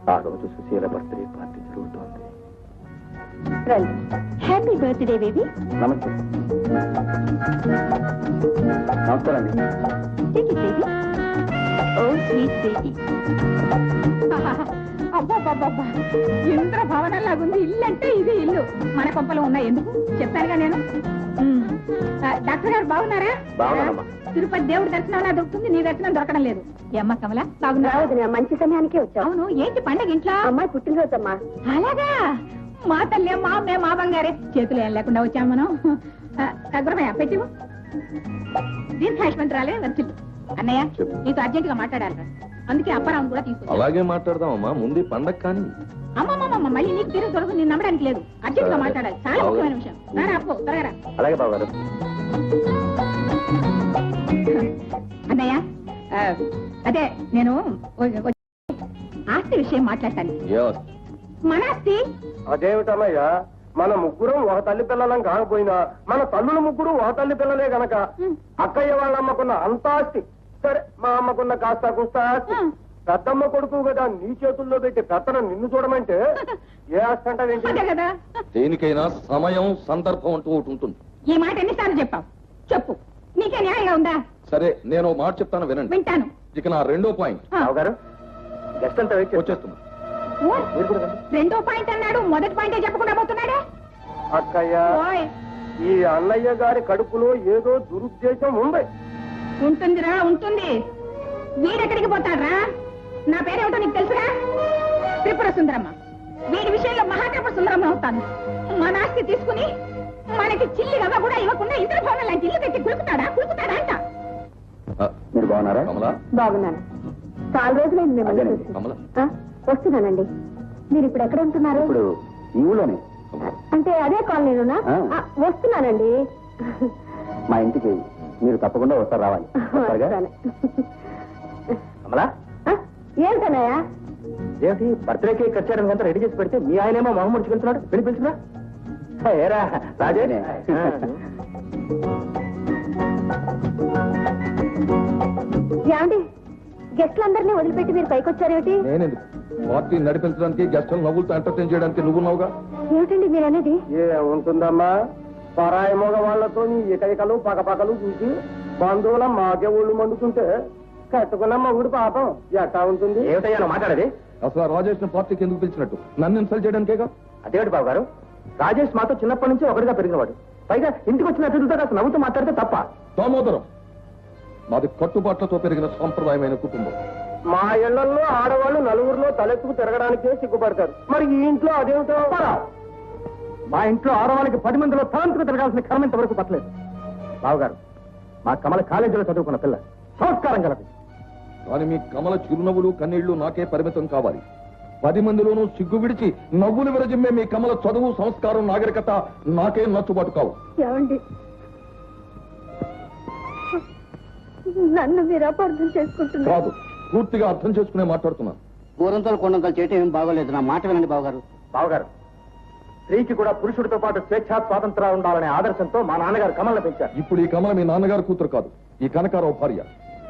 ఆ రోజు Susheela birthday party జరుగుతోంది. Happy birthday baby. నమస్తే. నమస్కారం అండి. బేబీ. ఓ స్వీట్ బేబీ. అబ్బాబ్బాబ్బా, ఇంద్ర భవనంలాగుంది. ఇల్లు అంటే ఇది ఇల్లు. మన కొంపలో ఉన్నాయి. ఎందుకు చెప్పానుగా నేను. డాక్టర్ గారు బాగున్నారా? తిరుపతి దేవుడి దర్శనం దొరుకుతుంది, నీ దర్శనం దొరకడం లేదు. అమ్మ కమల బాగున్నా? మంచి సమయానికే వచ్చావు. అవును, ఏంటి పండగ ఇంట్లో? అమ్మాయి పుట్టినరోజమ్మా. అలాగా? మా తల్లి మా బంగారే. చేతులు ఏం లేకుండా వచ్చాము మనం. గురమయ్య పెట్టివు. దీర్ఘాయుష్మంతురాలే వచ్చింది. అన్నయ్య నీతో అర్జెంట్ గా మాట్లాడాలి, అందుకే అప్పారావు కూడా తీసుకు. అలాగే మాట్లాడదామమ్మా, ముందు పండగ కానీ. అమ్మమ్మ మళ్ళీ నీకు తిరిగి దొరకు, నేను నమ్మడానికి లేదు. అర్జెంట్ గా మాట్లాడాలి, చాలా ముఖ్యమైన విషయం. రారా అప్పు, త్వరగా. అలాగే బావగారు. అన్నయ్య అదే నేను ఆస్తి విషయం మాట్లాడతాను. మన ఆస్తి అదేమిటన్నయ్యా, మన ముగ్గురం ఒక తల్లి పిల్లలం కాకపోయినా మన తల్లుల ముగ్గురు ఒక తల్లి పిల్లలే గనక అక్కయ్య వాళ్ళ అమ్మకున్న అంత ఆస్తి, సరే మా అమ్మకున్న కాస్త కుస్తా ఆస్తి, పెద్దమ్మ కొడుకు కదా నీ చేతుల్లో పెట్టి పెత్తనం నిన్ను చూడమంటే ఏ ఆస్తి అంటావేంటి? కదా దేనికైనా సమయం సందర్భం అంటూ ఒకటి ఉంటుంది. ఈ మాట ఎన్నిసార్లు చెప్పావు? చెప్పు, నీకే న్యాయంగా ఉందా? సరే, నేను మాట చెప్తాను, వినండి. వింటాను. ఇక నా రెండో పాయింట్. బావగారు గెస్ట్ అంతా వచ్చేస్తున్నా. రెండో పాయింట్ అన్నాడు, మొదటి పాయింటే చెప్పకుండా పోతున్నాడే. అక్కయ్య, ఈ అన్నయ్య గారి కడుపులో ఏదో దురుద్దేశం ఉంది. ఉంటుందిరా, ఉంటుంది. వీడెక్కడికి పోతాడ్రా? నా పేరేమిటో నీకు తెలుసురా? త్రిపుర సుందరమ్మ. వీడి విషయంలో మహాత్రిపుర సుందరమ్మ అవుతాను. మన ఆస్తి తీసుకుని మనకి చిల్లి రవ్వ కూడా ఇవ్వకుండా ఇంద్ర భవనం లాంటి ఇల్లు కట్టి కులుకుతాడా అంట. మీరు బాగున్నారా? బాగున్నాను. చాలా రోజులైంది వస్తున్నానండి. మీరు ఇప్పుడు ఎక్కడ ఉంటున్నారు? ఇప్పుడు ఈ ఊళ్ళోనే. అంటే అదే కాలనీలోనా? వస్తున్నానండి. మా ఇంటికి మీరు తప్పకుండా వస్తారు, రావాలి. కమలా, ఏంటన్నాయా? ఏమిటి బర్త్డే కేక్ కట్ చేయడానికి అంతా రెడీ చేసి పెడితే మీ ఆయనేమో మొహం ముడుచుకెళ్తున్నాడు. వెళ్ళి పిలుచురా. ఏరా రాజే. ఏమండి, గెస్టులందరినీ వదిలిపెట్టి మీరు పైకి వచ్చారేమిటి? నేనెందుకు? పార్టీ నడిపించడానికి, గెస్టులు నవ్వులతో ఎంటర్టైన్ చేయడానికి నువ్వు నవ్వుగా. ఏమిటండి మీరు అనేది? ఏ ఉంటుందమ్మా, పరాయి మగ వాళ్లతో నీ ఇకైకలు పకపకలు చూసి బంధువుల మాకే ఒళ్ళు మండుతుంటే కట్టుకున్న మగుడు పాపం ఎట్టా ఉంటుంది? ఏమిటయ్యా మాట్లాడేది? అసలు రాజేష్ పార్టీకి ఎందుకు పిలిచినట్టు? నన్ను ఇన్సల్ట్ చేయడానికేగా. అదేమిటి బాబు గారు, రాజేష్ మాతో చిన్నప్పటి నుంచి ఒకటిగా పెరిగినవాడు. పైగా ఇంటికి వచ్చిన అతిథులతో కాస్త నవ్వుతూ మాట్లాడితే తప్ప? దామోదరం, మాది కట్టుబాట్లతో పెరిగిన సాంప్రదాయమైన కుటుంబం. మా ఇళ్లలో ఆడవాళ్ళు నలుగురిలో తలెత్తుకు తిరగడానికే సిగ్గుపడతారు. మరి ఈ ఇంట్లో అదేమిటో? మా ఇంట్లో ఆడవాళ్ళకి 10 మందిలో తలంతుకు తిరగాల్సిన కర్మ ఇంతవరకు పట్టలేదు. బావగారు, మా కమల కాలేజీలో చదువుకున్న పిల్ల, సంస్కారం కలదు. కానీ మీ కమల చిరునవ్వులు కన్నీళ్లు నాకే పరిమితం కావాలి. 10 మందిలోనూ సిగ్గు విడిచి నవ్వులు విరజిమ్మే మీ కమల చదువు, సంస్కారం, నాగరికత నాకే నచ్చుబాటు కావు. ఏమండి, నన్ను మీరు అపార్థం చేసుకుంటున్నారు. కాదు, పూర్తిగా అర్థం చేసుకునే మాట్లాడుతున్నాను. కూరంతలు కొండంతలు చేయటం ఏం బాగోలేదు. నా మాట వినండి బావగారు. బావగారు, స్త్రీకి కూడా పురుషుడితో పాటు స్వేచ్ఛా స్వాతంత్రాలు ఉండాలనే ఆదర్శంతో మా నాన్నగారు కమలను పెంచారు. ఇప్పుడు ఈ కమల మీ నాన్నగారు కూతురు కాదు, ఈ కనకారావు భార్య.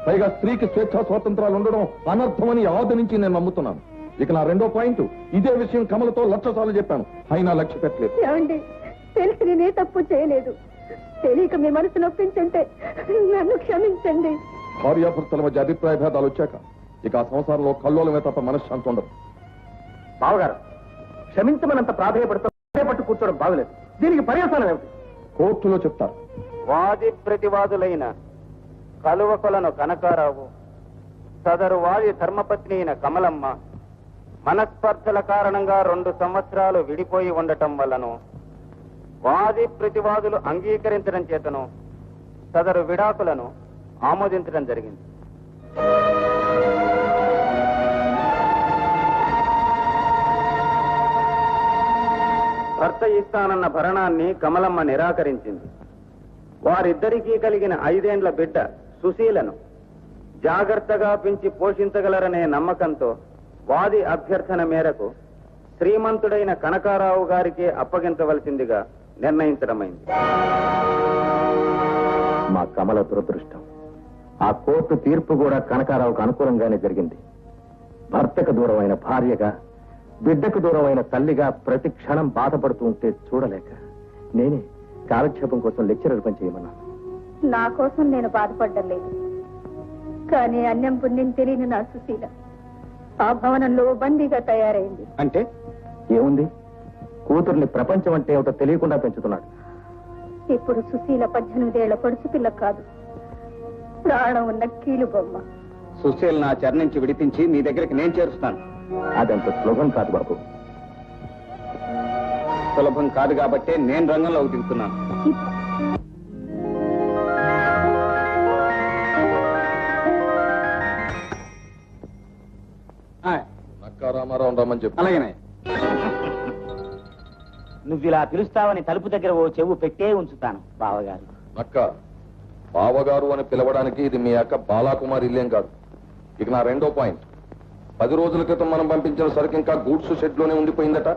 పైగా స్త్రీకి స్వేచ్ఛా స్వాతంత్రాలు ఉండడం అనర్థమని ఆది నుంచి నేను నమ్ముతున్నాను. ఇక నా రెండో పాయింట్, ఇదే విషయం కమలతో 1,00,000 సార్లు చెప్పాను, అయినా లక్ష్య పెట్టలేదు. ఏమండి, తెలిసి నేనే తప్పు చేయలేదు. తెలియక మీ మనసు నొప్పించంటే నన్ను క్షమించండి. భార్యాభర్తల మధ్య అభిప్రాయ భేదాలు వచ్చాక ఇక ఆ సంసారంలో కల్లోలమే తప్ప మనశ్శాంతి ఉండదు. బావగారు, క్షమించమనంత ప్రాధాయపట్టు కూర్చోవడం బాగలేదు. దీనికి పర్యవసానం ఏమిటి? కోర్టులో చెప్తారు. వాది ప్రతివాదులైన కలువకొలను కనకారావు, సదరు వాది ధర్మపత్ని అయిన కమలమ్మ మనస్పర్ధల కారణంగా 2 సంవత్సరాలు విడిపోయి ఉండటం వల్లను వాది ప్రతివాదులు అంగీకరించడం చేతను సదరు విడాకులను ఆమోదించడం జరిగింది. భర్త ఇస్తానన్న భరణాన్ని కమలమ్మ నిరాకరించింది. వారిద్దరికీ కలిగిన 5 ఏండ్ల బిడ్డ సుశీలను జాగ్రత్తగా పెంచి పోషించగలరనే నమ్మకంతో వాది అభ్యర్థన మేరకు శ్రీమంతుడైన కనకారావు గారికే అప్పగించవలసిందిగా నిర్ణయించడమైంది. మా కమల దురదృష్టం, ఆ కోర్టు తీర్పు కూడా కనకారావుకు అనుకూలంగానే జరిగింది. భర్తకు దూరమైన భార్యగా, బిడ్డకు దూరమైన తల్లిగా ప్రతి క్షణం బాధపడుతూ ఉంటే చూడలేక నేనే కాలక్షేపం కోసం లెక్చరర్ పని చేయమన్నాను. నా కోసం నేను బాధపడ్డం లేదు, కానీ అన్యం పుణ్యం తెలియని నా సుశీల ఆ భవనంలో బందీగా తయారైంది. అంటే ఏముంది, కూతుర్ని ప్రపంచం అంటే ఏమిటో తెలియకుండా పెంచుతున్నాడు. ఇప్పుడు సుశీల 18 ఏళ్ల పడుచు పిల్ల కాదు, ప్రాణం ఉన్న కీలు బొమ్మ. సుశీల్ నా చెర నుంచి విడిపించి మీ దగ్గరికి నేను చేరుస్తాను. అదంత సులభం కాదు బాబు. సులభం కాదు కాబట్టే నేను రంగంలోకి దిగుతున్నాను. నక్కా రామారావు రమ్మని చెప్పు. అలాగేనే. నువ్వు ఇలా పిలుస్తావని తలుపు దగ్గర ఓ చెవు పెట్టే ఉంచుతాను బావగారు. నక్క బావగారు అని పిలవడానికి ఇది మీ అక్క బాలాకుమార్ ఇల్లేం కాదు. ఇక నా రెండో పాయింట్, 10 రోజుల క్రితం మనం పంపించిన సరుకు ఇంకా గూడ్స్ షెడ్ లోనే ఉండిపోయిందట.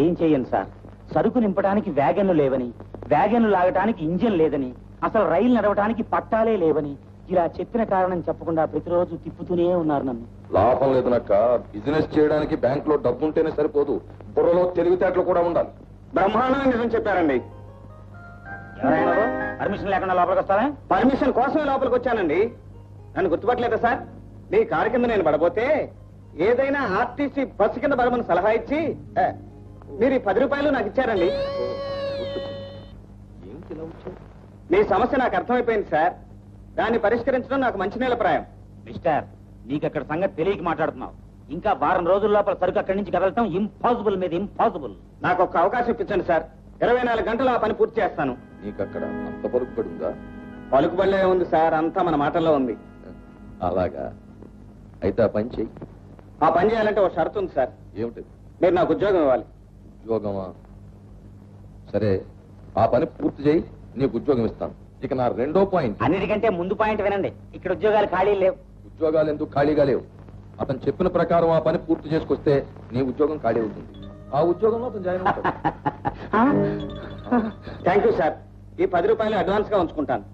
ఏం చెయ్యను సార్, సరుకు నింపడానికి వ్యాగన్లు లేవని, వ్యాగన్లు లాగటానికి ఇంజిన్ లేదని, అసలు రైలు నడవటానికి పట్టాలే లేవని ఇలా చెప్పిన కారణం చెప్పకుండా ప్రతిరోజు తిప్పుతూనే ఉన్నారు నన్ను. లాభం లేదు నక్క, బిజినెస్ చేయడానికి బ్యాంక్ లో డబ్బు ఉంటేనే సరిపోదు, బుర్రలో తెలివితేటలు కూడా ఉండాలి. బ్రహ్మాండంగా నిజం చెప్పారండి. పర్మిషన్ లేకుండా లోపలికి వస్తావా? పర్మిషన్ కోసమే లోపలికి వచ్చానండి. నన్ను గుర్తుపట్టలేదా సార్? మీ కారు కింద నేను పడబోతే ఏదైనా ఆర్టీసీ బస్సు కింద పడమని సలహా ఇచ్చి మీరు 10 రూపాయలు నాకు ఇచ్చారండి. మీ సమస్య నాకు అర్థమైపోయింది సార్. దాన్ని పరిష్కరించడం నాకు మంచి నేలప్రాయం. మిస్టర్, నీకక్కడ సంగతి తెలియక మాట్లాడుతున్నావు. ఇంకా వారం రోజుల లోపల సరుకు అక్కడి నుంచి కదలటం ఇంపాసిబుల్ మీద ఇంపాసిబుల్. నాకు ఒక అవకాశం ఇప్పించండి సార్. 24 గంటలు ఆ పని పూర్తి చేస్తాను. నీకక్కడ అంత పలుకుబడి ఉందా? పలుకుబడిలో ఉంది సార్, అంతా మన మాటల్లో ఉంది. అలాగా, అయితే ఆ పని చెయ్యి. ఆ పని చేయాలంటే ఒక షరతు ఉంది సార్. ఏమిటి? మీరు నాకు ఉద్యోగం ఇవ్వాలి. ఉద్యోగమా? సరే, ఆ పని పూర్తి చేయి, నీకు ఉద్యోగం ఇస్తాను. ఇక నా రెండో పాయింట్. అన్నిటికంటే ముందు పాయింట్ వినండి. ఇక్కడ ఉద్యోగాలు ఖాళీ లేవు. ఉద్యోగాలు ఎందుకు ఖాళీగా లేవు? అతను చెప్పిన ప్రకారం ఆ పని పూర్తి చేసుకొస్తే నీ ఉద్యోగం ఖాళీ అవుతుంది. ఆ ఉద్యోగంలో అతను జాయిన్ అవుతాడు. Thank you sir. ఈ 10 రూపాయలు అడ్వాన్స్ గా ఉంచుకుంటాను.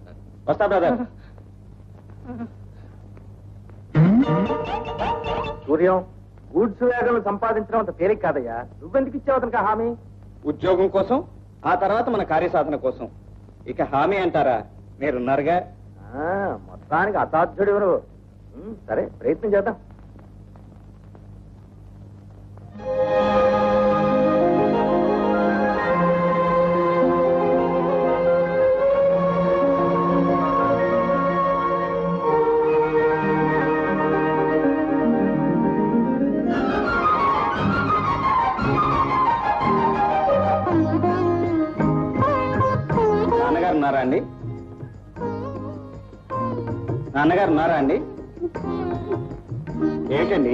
వస్తా బ్రదర్. సూర్యం, గూడ్స్ వేగంలో సంపాదించడం అంత తేలిక కాదయ్యా. నువ్వెందుకు ఇచ్చావు అతనికి హామీ? ఉద్యోగం కోసం, ఆ తర్వాత మన కార్యసాధన కోసం. ఇక హామీ అంటారా? మీరున్నారుగా. మొత్తానికి అసాధ్యుడు ఎవరు? సరే, ప్రయత్నం చేద్దాం. నాన్నగారు ఉన్నారా అండి? నాన్నగారు ఉన్నారా అండి? ఏంటండి,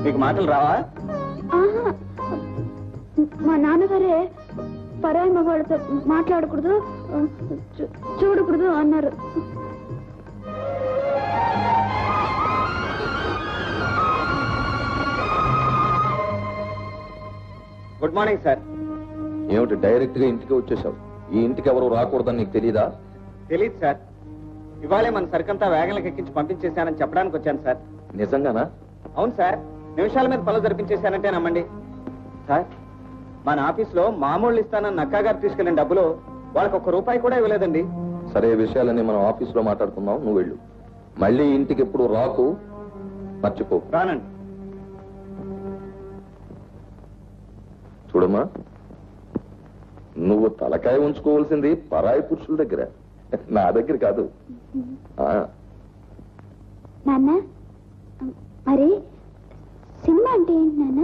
మీకు మాటలు రావా? మా నాన్నగారే పరాయి మగవాళ్ళతో మాట్లాడకూడదు, చూడకూడదు అన్నారు. Good morning sir. ఏమిటి డైరెక్ట్ గా ఇంటికి వచ్చేసావు? ఈ ఇంటికి ఎవరు రాకూడదని నీకు తెలీదా? తెలియదు సార్. ఇవాళే మన సరికంతా వేగంలకు ఎక్కించి పంపించేశానని చెప్పడానికి వచ్చాను సార్. నిజంగానా? అవును సార్. నిమిషాల మీద పనులు జరిపించేశానంటే నమ్మండి సార్. మన ఆఫీస్లో మామూలు ఇస్తానన్న నక్కా గారు తీసుకెళ్లిన డబ్బులు వాళ్ళకి 1 రూపాయి కూడా ఇవ్వలేదండి. సరే, విషయాలన్నీ మనం ఆఫీసులో మాట్లాడుకుందాం. నువ్వు వెళ్ళు. మళ్ళీ ఇంటికి ఎప్పుడు రాకు, మర్చిపో. రానండి. చూడమ్మా, నువ్వు తలకాయ ఉంచుకోవాల్సింది పరాయి పురుషుల దగ్గర, నా దగ్గర కాదు. నాన్న, మరి సినిమా అంటే ఏంటి నాన్న?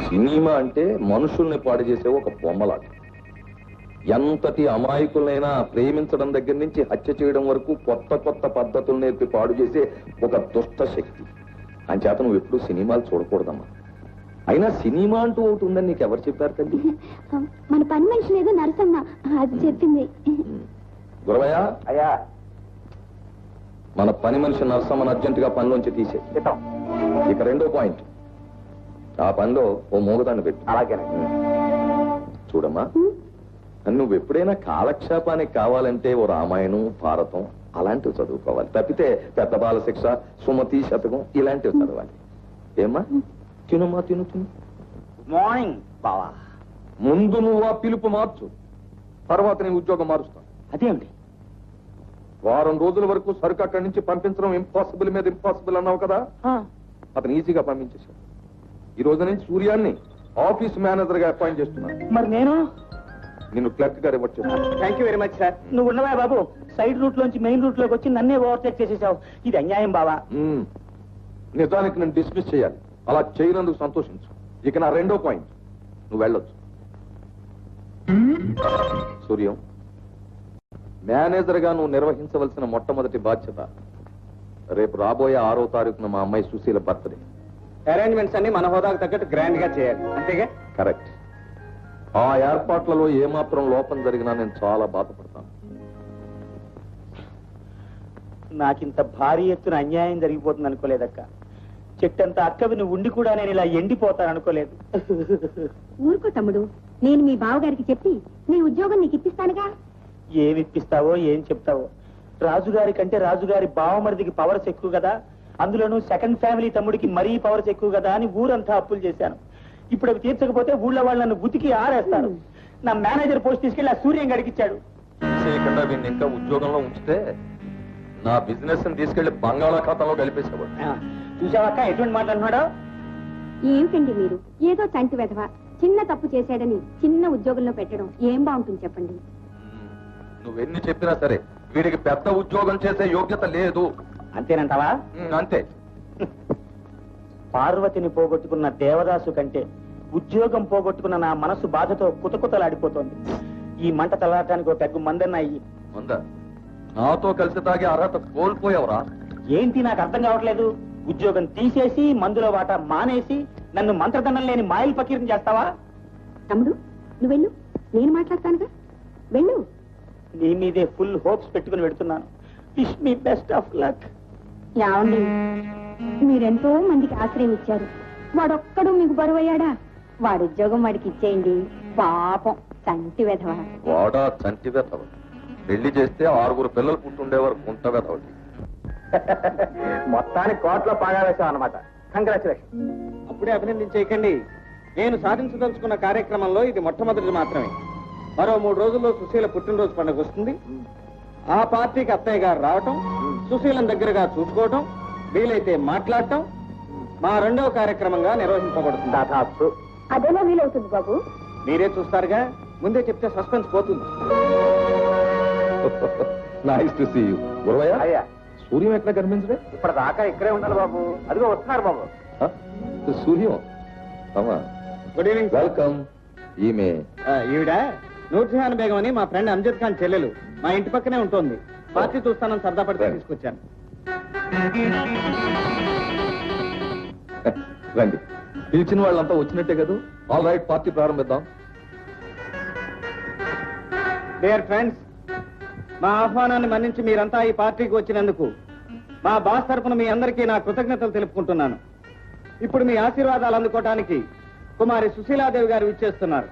సినిమా అంటే మనుషుల్ని పాడు చేసే ఒక బొమ్మలాట. ఎంతటి అమాయకులైనా ప్రేమించడం దగ్గర నుంచి హత్య చేయడం వరకు కొత్త కొత్త పద్ధతులు నేర్పి పాడు చేసే ఒక దుష్ట శక్తి. అంచేత నువ్వు ఎప్పుడు సినిమాలు చూడకూడదమ్మా. అయినా సినిమా అంటూ ఒకటి ఉందని నీకు ఎవరు చెప్పారు తల్లి? మన పని మనిషి ఏదో నరసమ్మ అది చెప్పింది. గురవయ్య, అయ్యా, మన పని మనిషి నర్సమ్మను అర్జెంటుగా పనిలోంచి తీసే. ఇక రెండో పాయింట్, ఆ పనిలో ఓ మూగదాన్ని పెట్టు. అలాగేనే. చూడమ్మా, నువ్వు ఎప్పుడైనా కాలక్షేపానికి కావాలంటే ఓ రామాయణం, భారతం అలాంటివి చదువుకోవాలి. తప్పితే పెద్ద బాల శిక్ష, సుమతి శతకం ఇలాంటివి చదవాలి. ఏమ్మా తినుమా తిను తిను. మార్నింగ్ బావా. ముందు నువ్వు ఆ పిలుపు మార్చు, తర్వాత నీ ఉద్యోగం మారుస్తాను. అదేమిటి? వారం రోజుల వరకు సరుకు అక్కడి నుంచి పంపించడం ఇంపాసిబుల్ మీద ఇంపాసిబుల్ అన్నావు కదా, అతను ఈజీగా పంపించేశాడు. ఈ రోజు నుంచి సూర్యాన్ని ఆఫీస్ మేనేజర్ గా అపాయింట్ చేస్తున్నాను. మరి నేను నిన్ను క్లర్క్ గా రిపోర్ట్ చేస్తాను. Thank you very much sir. నువ్వు ఉన్నవా బాబు? సైడ్ రూట్ లోంచి మెయిన్ రూట్ లోకి వచ్చి నన్నే ఓవర్టేక్ చేసేసావు. ఇది అన్యాయం బావా. నిజానికి నేను డిస్మిస్ చేయాలి. అలా చేయనందుకు సంతోషించు. ఇక నా రెండో పాయింట్, నువ్వు వెళ్ళొచ్చు. సూర్యం, మేనేజర్ గా నువ్వు నిర్వహించవలసిన మొట్టమొదటి బాధ్యత రేపు రాబోయే 6వ తారీఖున మా అమ్మాయి సుశీల బర్త్డే. అరేంజ్మెంట్స్ అన్ని మన హోదాకు తగ్గట్టు గ్రాండ్ గా చేయాలి, అంతేగా? కరెక్ట్. ఆ ఏర్పాట్లలో ఏమాత్రం లోపం జరిగినా నేను చాలా బాధపడతాను. నాకింత భారీ ఎత్తున అన్యాయం జరిగిపోతుంది అనుకోలేదక్క. చెట్టంత అక్కవి నువ్వు ఉండి కూడా నేను ఇలా ఎండిపోతాను అనుకోలేదు. ఊరుకో తమ్ముడు, నేను మీ బావగారికి చెప్పి నీ ఉద్యోగం నీకు ఇప్పిస్తానుగా. ఏమి ఇప్పిస్తావో ఏం చెప్తావో. రాజుగారి కంటే రాజుగారి బావమరిదికి పవర్స్ ఎక్కువ కదా, అందులోనూ సెకండ్ ఫ్యామిలీ తమ్ముడికి మరీ పవర్స్ ఎక్కువ కదా అని ఊరంతా అప్పులు చేశాను. ఇప్పుడు అవి తీర్చకపోతే ఊళ్ళో వాళ్ళు నన్ను ఉతికి ఆరేస్తారు. నా మేనేజర్ పోస్ట్ తీసుకెళ్లి ఆ సూర్యం గడికిచ్చాడు. చేయకుండా వీడిని ఇంకా ఉద్యోగంలో ఉంచితే నా బిజినెస్ ని తీసుకెళ్లి బంగాళాఖాతంలో కలిపేసేవాడు. చూసావక్క ఎటువంటి మాట్లాడుతున్నాడో? ఏమిటండి మీరు ఏదో చంటి వెధవ చిన్న తప్పు చేశాడని చిన్న ఉద్యోగంలో పెట్టడం ఏం బాగుంటుంది చెప్పండి. నువ్వెన్ని చెప్పినా సరే వీడికి పెద్ద ఉద్యోగం చేసే యోగ్యత లేదు. అంతేనంటావా? అంతే. పార్వతిని పోగొట్టుకున్న దేవదాసు కంటే ఉద్యోగం పోగొట్టుకున్న నా మనసు బాధతో కుతకుతలాడిపోతోంది. ఈ మంట తలాటానికి ఒక పెద్ద మందన్నాయి. నాతో కలిసి తాగే అర్హత కోల్పోయావురా. ఏంటి నాకు అర్థం కావట్లేదు. ఉద్యోగం తీసేసి మందులో వాటా మానేసి నన్ను మంత్రదండం లేని మాయలు పకీరం చేస్తావా? తమ్ముడు నువ్వు వెళ్ళు, నేను మాట్లాడతానుగా, వెళ్ళు. నీ మీదే ఫుల్ హోప్స్ పెట్టుకుని పెడుతున్నాను. Wish me best of luck. ఏమండి, మీరెంతో మందికి ఆశ్రయం ఇచ్చారు, వాడొక్కడు మీకు బరువయ్యాడా? వాడి ఉద్యోగం వాడికి ఇచ్చేయండి. పాపం చంటి వెధవ. వాడా చంటి వెధవ. పెళ్లి చేస్తే 6 పిల్లలు పుట్టుండేవారు కుంట వెధవటి. మొత్తానికి కోట్లో పాగా వేశాం అన్నమాట. కంగ్రాచులేషన్. అప్పుడే అభినందించేయకండి. నేను సాధించదలుచుకున్న కార్యక్రమంలో ఇది మొట్టమొదటిది మాత్రమే. మరో 3 రోజుల్లో సుశీల పుట్టినరోజు పండుగ వస్తుంది. ఆ పార్టీకి అత్తయ్య గారు రావటం, సుశీలను దగ్గరగా చూసుకోవటం, వీలైతే మాట్లాడటం మా రెండవ కార్యక్రమంగా నిర్వహింపబడుతుంది. అదేలా వీలవుతుంది బాబు? మీరే చూస్తారుగా, ముందే చెప్తే సస్పెన్స్ పోతుంది. Nice to see you. Guravayya, అయ్యా, సూర్యం ఎక్కడ కనిపించడే? ఇప్పటిదాకా ఇక్కడే ఉండాలి బాబు. అదిగో వస్తున్నారు బాబు. Suryam, good evening. వెల్కమ్. ఈమె ఈవిడ నూర్జహాన్ బేగం అని మా ఫ్రెండ్ అంజద్ ఖాన్ చెల్లెలు. మా ఇంటి పక్కనే ఉంటుంది. పార్టీ చూస్తానని సరదా పడితే తీసుకొచ్చాను. రండి. పిలిచిన వాళ్ళంతా వచ్చినట్టే కదా. ఆల్ రైట్, పార్టీ ప్రారంభిద్దాం. డియర్ ఫ్రెండ్స్, మా ఆహ్వానాన్ని మన్నించి మీరంతా ఈ పార్టీకి వచ్చినందుకు మా బాస్ తరఫున మీ అందరికీ నా కృతజ్ఞతలు తెలుపుకుంటున్నాను. ఇప్పుడు మీ ఆశీర్వాదాలు అందుకోవడానికి కుమారి సుశీలాదేవి గారు విచ్చేస్తున్నారు.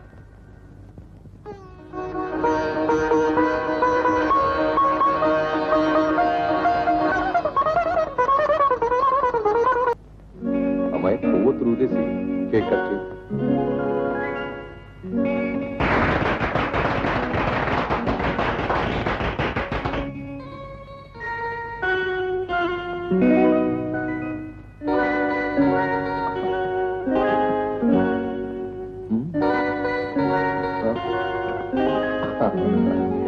అమ్మాయి పువ్వు త్రూదేసి కేక్ కట్ చేయి.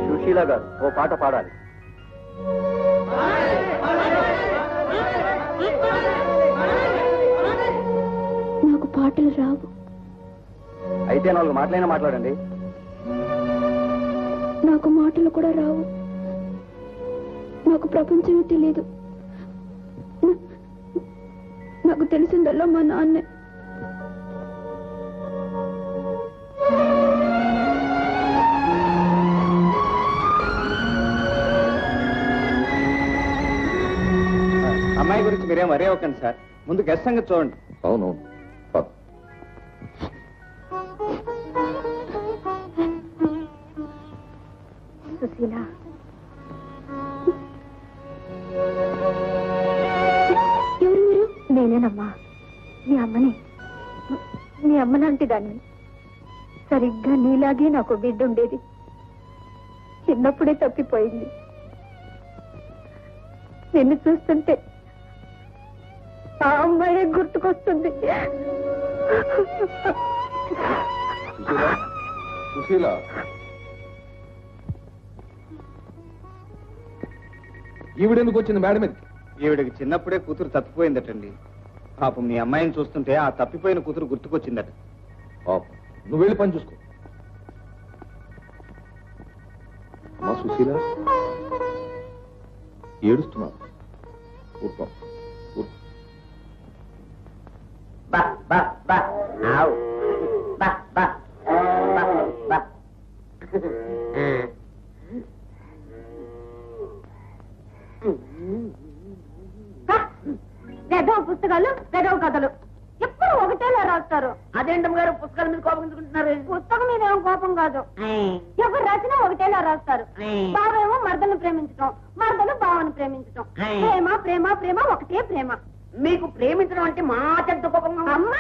సుశీల గారు ఓ పాట పాడాలి. నాకు పాటలు రావు. అయితే 4 మాటలైనా మాట్లాడండి. నాకు మాటలు కూడా రావు. నాకు ప్రపంచమే తెలియదు. నాకు తెలిసిందల్లా మా నాన్నే. అమ్మాయి గురించి మీరేం వరే అవ్వకండి సార్. ముందు గెస్ట్ సంగతి చూడండి. అవునవును. సుశీల, అవునమ్మా, మీ అమ్మ లాంటి దాన్ని. సరిగ్గా నీలాగే నాకు బిడ్డ ఉండేది. చిన్నప్పుడే తప్పిపోయింది. నిన్ను చూస్తుంటే ఆ అమ్మాయి గుర్తుకొస్తుంది. సుశీల, ఈవిడెందుకు వచ్చింది మేడం మీదకి? ఈవిడికి చిన్నప్పుడే కూతురు తప్పిపోయిందటండి. పాపం మీ అమ్మాయిని చూస్తుంటే ఆ తప్పిపోయిన కూతురు గుర్తుకొచ్చిందట. నువ్వు వెళ్ళి పని చూసుకో. మా సుశీల ఏడుస్తున్నావు. ఊరుకో. వెధవ పుస్తకాలు, వెధవ కథలు ఎప్పుడు ఒకటేలా రాస్తారు. అదేంటమ్మ గారు పుస్తకాల మీద కోపం ఎందుకుంటున్నారు? పుస్తకం మీద ఏం కోపం కాదు, ఎవరు రాసినా ఒకటేలా రాస్తారు. బావేమో మర్దను ప్రేమించటం, మర్దలు బావను ప్రేమించటం. ప్రేమ ప్రేమ ప్రేమ ఒకటే ప్రేమ. మీకు ప్రేమించడం అంటే మా చెడ్డ కోపంగా అమ్మ,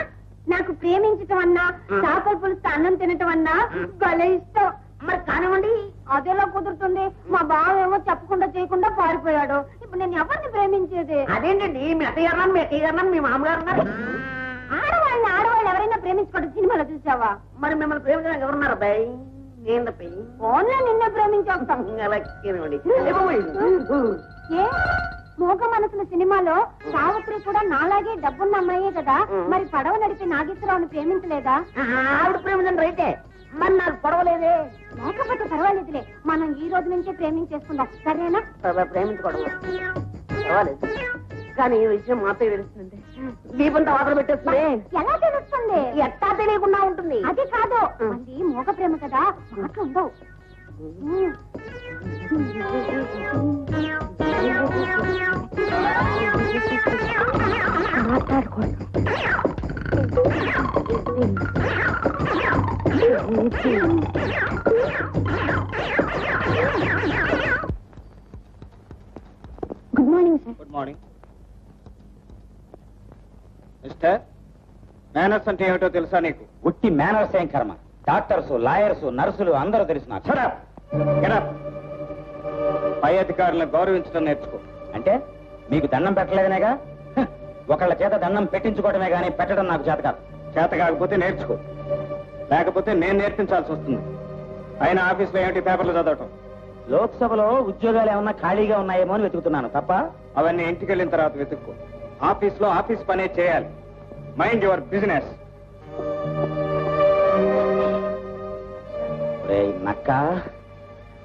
నాకు ప్రేమించటం అన్నా, చేపల పులుసు అన్నం తినటం అన్నా భలే ఇష్టం. మరి కానివ్వండి. అదేలా కుదురుతుంది? మా బావేమో చెప్పకుండా చేయకుండా పారిపోయాడు. ఇప్పుడు నేను ఎవరిని ప్రేమించేది? అదేంటండి, మీ అత్తయ్య గారు మీ అత్తయ్య గారు మీ మామగారు ఉన్నారు. ఆడవాళ్ళు ఎవరైనా ప్రేమించుకోవడం సినిమాలో చూసావా? మరి మిమ్మల్ని ప్రేమించడానికి ఎవరున్నారు అబ్బాయి? నేను తప్పి ఫోన్లో నిన్నే ప్రేమించేస్తాం. ఏ మూగ మనసుల సినిమాలో సావిత్రి కూడా నాలాగే డబ్బున్న అమ్మాయే కదా, మరి పడవ నడిపి నాగేశ్వరరావుని ప్రేమించలేదా? ఆవిడ ప్రేమించండి రైతే, మరి నాకు పొడవలేదే. లేకపోతే పర్వాలేదులే, మనం ఈ రోజు నుంచే ప్రేమించేసుకుందాం, సరేనా? ప్రేమించుకోవడం పర్వాలేదు, కానీ ఈ విషయం మాతో తెలుస్తుంది. దీపంతో వాతలు పెట్టేస్తుంది. ఎలా తెలుస్తుంది? ఎట్టా తెలియకుండా ఉంటుంది. అది కాదు, అది మూగ ప్రేమ కదా, మాటలు ఉండవు. Good morning sir. Good morning mister. Manners అంటే ఏమిటో తెలుసా నీకు? ఉట్టి మేనర్స్ ఏం కర్మ, డాక్టర్స్, లాయర్స్, నర్సులు అందరూ తెలుసు నాకు. పై అధికారులను గౌరవించడం నేర్చుకో. అంటే మీకు దండం పెట్టలేదనేగా? ఒకళ్ళ చేత దండం పెట్టించుకోవడమే గానీ పెట్టడం నాకు చేత కాదు. చేత కాకపోతే నేర్చుకో, లేకపోతే నేను నేర్పించాల్సి వస్తుంది. అయినా ఆఫీస్లో ఏమిటి పేపర్లు చదవటం? లోక్సభలో ఉద్యోగాలు ఏమన్నా ఖాళీగా ఉన్నాయేమో అని వెతుకుతున్నాను తప్ప. అవన్నీ ఇంటికి వెళ్ళిన తర్వాత వెతుక్కో. ఆఫీస్లో ఆఫీస్ పనే చేయాలి. Mind your business. నక్క,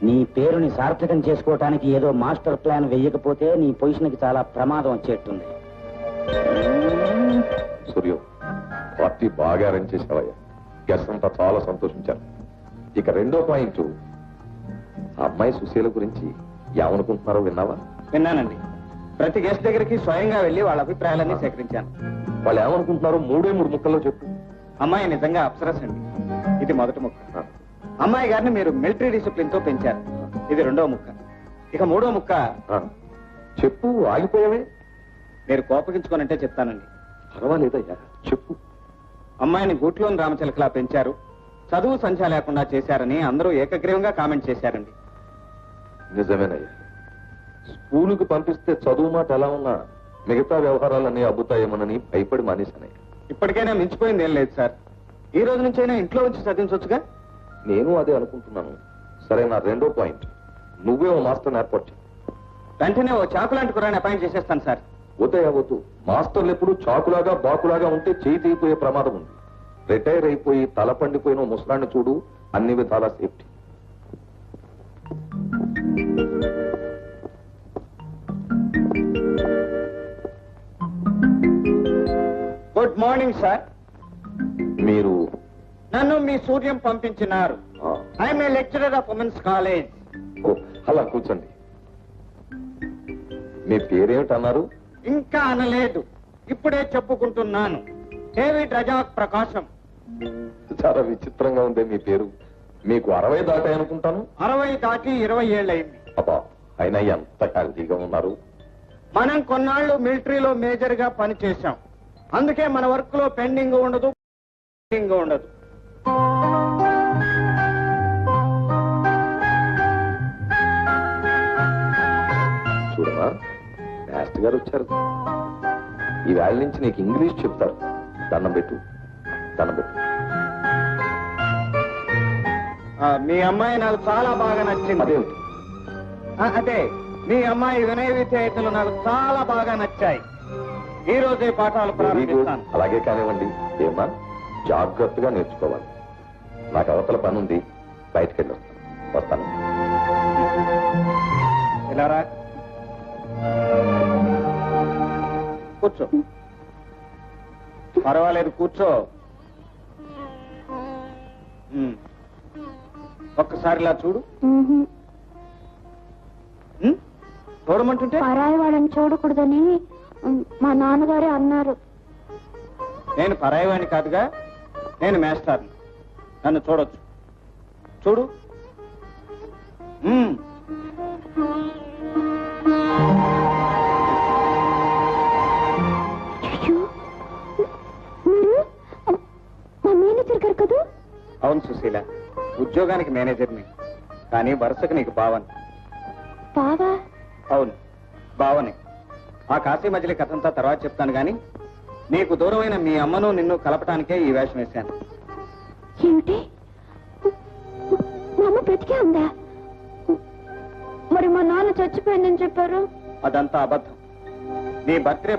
నీ పేరుని సార్థకం చేసుకోవటానికి ఏదో మాస్టర్ ప్లాన్ వెయ్యకపోతే నీ పొజిషన్కి చాలా ప్రమాదం వచ్చేట్టుంది. సూర్యో, పార్టీ బాగా అరేంజ్ చేసావయ్యా. గెస్ట్ అంతా చాలా సంతోషించారు. ఇక రెండో పాయింట్, ఆ అమ్మాయి సుశీల గురించి ఏమనుకుంటున్నారో విన్నావా? విన్నానండి. ప్రతి గెస్ట్ దగ్గరికి స్వయంగా వెళ్లి వాళ్ళ అభిప్రాయాలన్నీ సేకరించాను. వాళ్ళు ఏమనుకుంటున్నారో మూడే మూడు ముక్కల్లో చెప్పు. అమ్మాయి నిజంగా అప్సరస్ అండి. ఇది మొదటి ముక్క. అమ్మాయి గారిని మీరు మిలిటరీ డిసిప్లిన్ తో పెంచారు. ఇది రెండో ముక్క. ఇక మూడో ముక్క చెప్పు. ఆగిపోయావే. మీరు కోపగించుకోనంటే చెప్తానండి. పర్వాలేదయ్యా, చెప్పు. అమ్మాయిని గూట్లోని రామచిలకలా పెంచారు, చదువు సంధ్య లేకుండా చేశారని అందరూ ఏకగ్రీవంగా కామెంట్ చేశారండి. నిజమేనయ్యా. స్కూలుకి పంపిస్తే చదువు మాట ఎలా ఉన్నా మిగతా వ్యవహారాలన్నీ అబ్బుతాయేమోనని భయపడి మానేశానయ్యా. ఇప్పటికైనా మించిపోయింది ఏం లేదు సార్. ఈ రోజు నుంచైనా ఇంట్లో వచ్చి చదివించవచ్చుగా. నేను అదే అనుకుంటున్నాను. సరే, నా రెండో పాయింట్, నువ్వే ఓ మాస్టర్ ఏర్పాటు చేయి. వెంటనే ఓ చాకు లాంటి కుర్రాన్ని అపాయింట్ చేసేస్తాను సార్. వద్దయ్యా వద్దు. మాస్టర్లు ఎప్పుడు చాకులాగా బాకులాగా ఉంటే చేయి తీయిపోయే ప్రమాదం ఉంది. రిటైర్ అయిపోయి తల పండిపోయిన ముసలాన్ని చూడు, అన్ని విధాల సేఫ్టీ. Good morning sir. మీరు నన్ను మీ సూర్యం పంపించినారు. I'm a lecturer of women's college. అలా కూర్చోండి. మీ పేరేమిటన్నారు? ఇంకా అనలేదు, ఇప్పుడే చెప్పుకుంటున్నాను. డేవిడ్ రజాక్ ప్రకాశం. చాలా విచిత్రంగా ఉంది మీ పేరు. మీకు 60 దాటాయి అనుకుంటాను. 60 దాటి 20 ఏళ్ళయింది. అబ్బా, అయినా ఎంత హెల్తీగా ఉన్నారు. మనం కొన్నాళ్ళు మిలిటరీలో మేజర్ గా పనిచేశాం. అందుకే మన వర్క్ లో పెండింగ్ ఉండదు ఉండదు. చూడమా, మాస్టర్ గారు వచ్చారు. ఈ వేళ నుంచి నీకు ఇంగ్లీష్ చెప్తారు. దండం పెట్టు, దండం పెట్టు. మీ అమ్మాయి నాకు చాలా బాగా నచ్చింది. అదేమిటి? అదే మీ అమ్మాయి వినయ విధేయతలు నాకు చాలా బాగా నచ్చాయి. ఈ రోజే పాఠాలు ప్రారంభిస్తాను. అలాగే కానివ్వండి. ఏమా, జాగ్రత్తగా నేర్చుకోవాలి. నాకు అవతల పని ఉంది, బయటకు వెళ్ళి వస్తాను. ఇలా రా, కూర్చో. పర్వాలేదు, కూర్చో. ఒక్కసారి ఇలా చూడు. చూడమంటుంటే పరాయి వాళ్ళని చూడకూడదని మా నాన్నగారే అన్నారు. నేను పరాయివాణ్ణి కాదుగా, నేను మేస్టార్ని. నన్ను చూడొచ్చు. చూడు. మా మేనేజర్ గారు కదా? అవును సుశీల, ఉద్యోగానికి మేనేజర్ని, కానీ వరుసకు నీకు బావని. బావా? అవును, బావని. ఆ కాశీ మజిలీ కథంతా తర్వాత చెప్తాను గాని నీకు దూరమైన మీ అమ్మను నిన్ను కలపటానికే ఈ వేషం వేశాను. ఏమిటి? మా అమ్మ బ్రతికే ఉందా? మరి మా నాన్న చచ్చిపోయిందని చెప్పారు. అదంతా అబద్ధం. నీ బర్త్డే